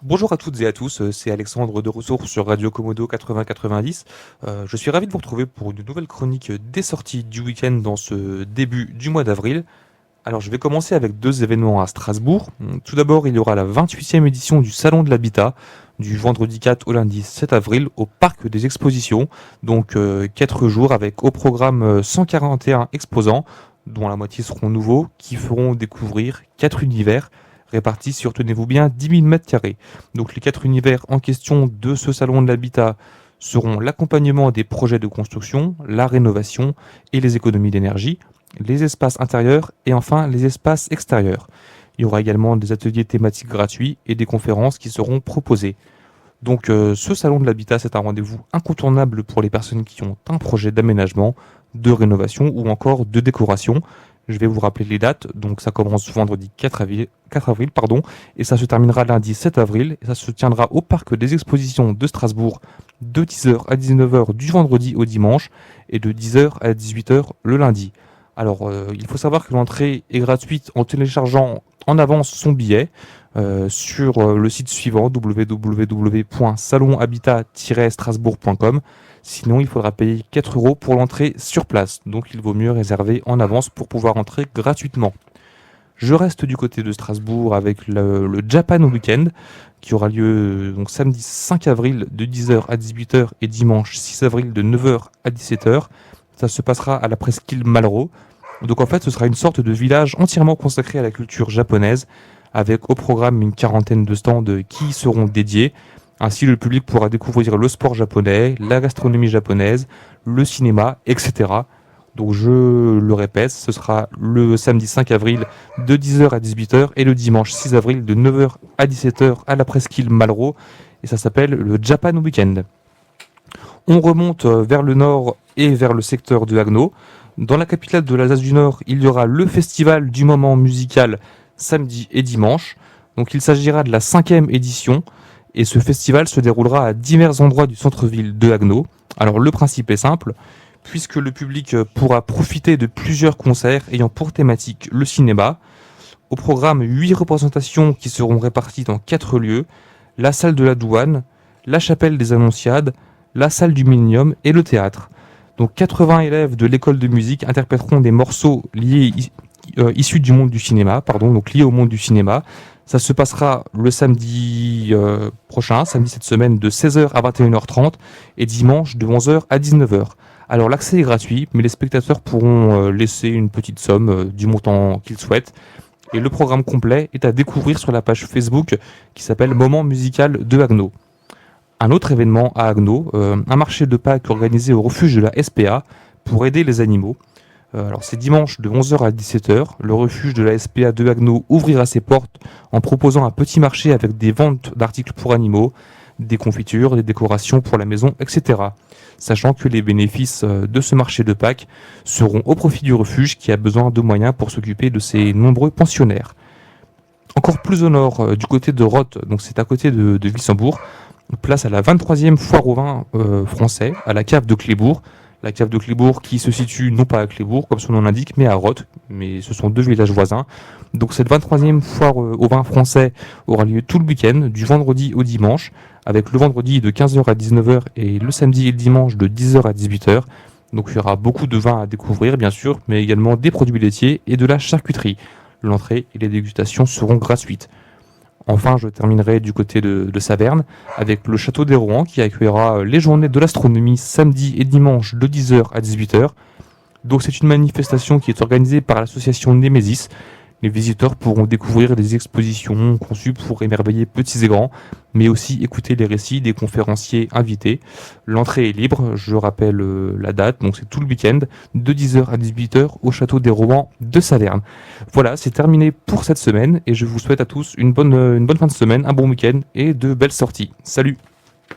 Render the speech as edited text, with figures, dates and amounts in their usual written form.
Bonjour à toutes et à tous, c'est Alexandre de retour sur Radio Komodo 80-90. Je suis ravi de vous retrouver pour une nouvelle chronique des sorties du week-end dans ce début du mois d'avril. Alors je vais commencer avec deux événements à Strasbourg. Tout d'abord, il y aura la 28e édition du Salon de l'Habitat, du vendredi 4 au lundi 7 avril au Parc des Expositions. Donc 4 jours avec au programme 141 exposants, dont la moitié seront nouveaux, qui feront découvrir 4 univers répartis sur, tenez-vous bien, 10 000 m². Donc les 4 univers en question de ce salon de l'habitat seront l'accompagnement des projets de construction, la rénovation et les économies d'énergie, les espaces intérieurs et enfin les espaces extérieurs. Il y aura également des ateliers thématiques gratuits et des conférences qui seront proposées. Donc ce salon de l'habitat, c'est un rendez-vous incontournable pour les personnes qui ont un projet d'aménagement, de rénovation ou encore de décoration. Je vais vous rappeler les dates. Donc ça commence vendredi 4 avril, et ça se terminera lundi 7 avril. Et ça se tiendra au Parc des Expositions de Strasbourg de 10h à 19h du vendredi au dimanche et de 10h à 18h le lundi. Alors il faut savoir que l'entrée est gratuite en téléchargeant en avance son billet sur le site suivant www.salonhabitat-strasbourg.com. Sinon, il faudra payer 4 € pour l'entrée sur place. Donc, il vaut mieux réserver en avance pour pouvoir entrer gratuitement. Je reste du côté de Strasbourg avec le Japan Weekend qui aura lieu donc samedi 5 avril de 10h à 18h et dimanche 6 avril de 9h à 17h. Ça se passera à la presqu'île Malraux. Donc en fait, ce sera une sorte de village entièrement consacré à la culture japonaise avec au programme une quarantaine de stands qui y seront dédiés. Ainsi, le public pourra découvrir le sport japonais, la gastronomie japonaise, le cinéma, etc. Donc je le répète, ce sera le samedi 5 avril de 10h à 18h et le dimanche 6 avril de 9h à 17h à la presqu'île Malraux. Et ça s'appelle le Japan Weekend. On remonte vers le nord et vers le secteur de Haguenau. Dans la capitale de l'Alsace du Nord, il y aura le festival du moment musical samedi et dimanche. Donc il s'agira de la 5e édition. Et ce festival se déroulera à divers endroits du centre-ville de Haguenau. Alors le principe est simple, puisque le public pourra profiter de plusieurs concerts ayant pour thématique le cinéma. Au programme, 8 représentations qui seront réparties dans 4 lieux, la salle de la Douane, la chapelle des Annonciades, la salle du Millennium et le théâtre. Donc 80 élèves de l'école de musique interpréteront des morceaux issus du monde du cinéma, donc liés au monde du cinéma. Ça se passera le samedi prochain, samedi cette semaine, de 16h à 21h30 et dimanche de 11h à 19h. Alors l'accès est gratuit, mais les spectateurs pourront laisser une petite somme du montant qu'ils souhaitent. Et le programme complet est à découvrir sur la page Facebook qui s'appelle Moment musical de Haguenau. Un autre événement à Haguenau, un marché de Pâques organisé au refuge de la SPA pour aider les animaux. Alors c'est dimanche de 11h à 17h. Le refuge de la SPA de Haguenau ouvrira ses portes en proposant un petit marché avec des ventes d'articles pour animaux, des confitures, des décorations pour la maison, etc. Sachant que les bénéfices de ce marché de Pâques seront au profit du refuge qui a besoin de moyens pour s'occuper de ses nombreux pensionnaires. Encore plus au nord, du côté de Roth, donc c'est à côté de Wissembourg, place à la 23e foire au vin français, à la cave de Clébourg. La cave de Clébourg qui se situe non pas à Clébourg, comme son nom l'indique, mais à Roth. Mais ce sont deux villages voisins. Donc cette 23e foire au vin français aura lieu tout le week-end, du vendredi au dimanche, avec le vendredi de 15h à 19h et le samedi et le dimanche de 10h à 18h. Donc il y aura beaucoup de vins à découvrir, bien sûr, mais également des produits laitiers et de la charcuterie. L'entrée et les dégustations seront gratuites. Enfin, je terminerai du côté de Saverne avec le château des Rouen qui accueillera les journées de l'astronomie samedi et dimanche de 10h à 18h. Donc c'est une manifestation qui est organisée par l'association Némésis. Les visiteurs pourront découvrir des expositions conçues pour émerveiller petits et grands, mais aussi écouter les récits des conférenciers invités. L'entrée est libre, je rappelle la date, donc c'est tout le week-end, de 10h à 18h au château des Rouen de Saverne. Voilà, c'est terminé pour cette semaine et je vous souhaite à tous une bonne fin de semaine, un bon week-end et de belles sorties. Salut!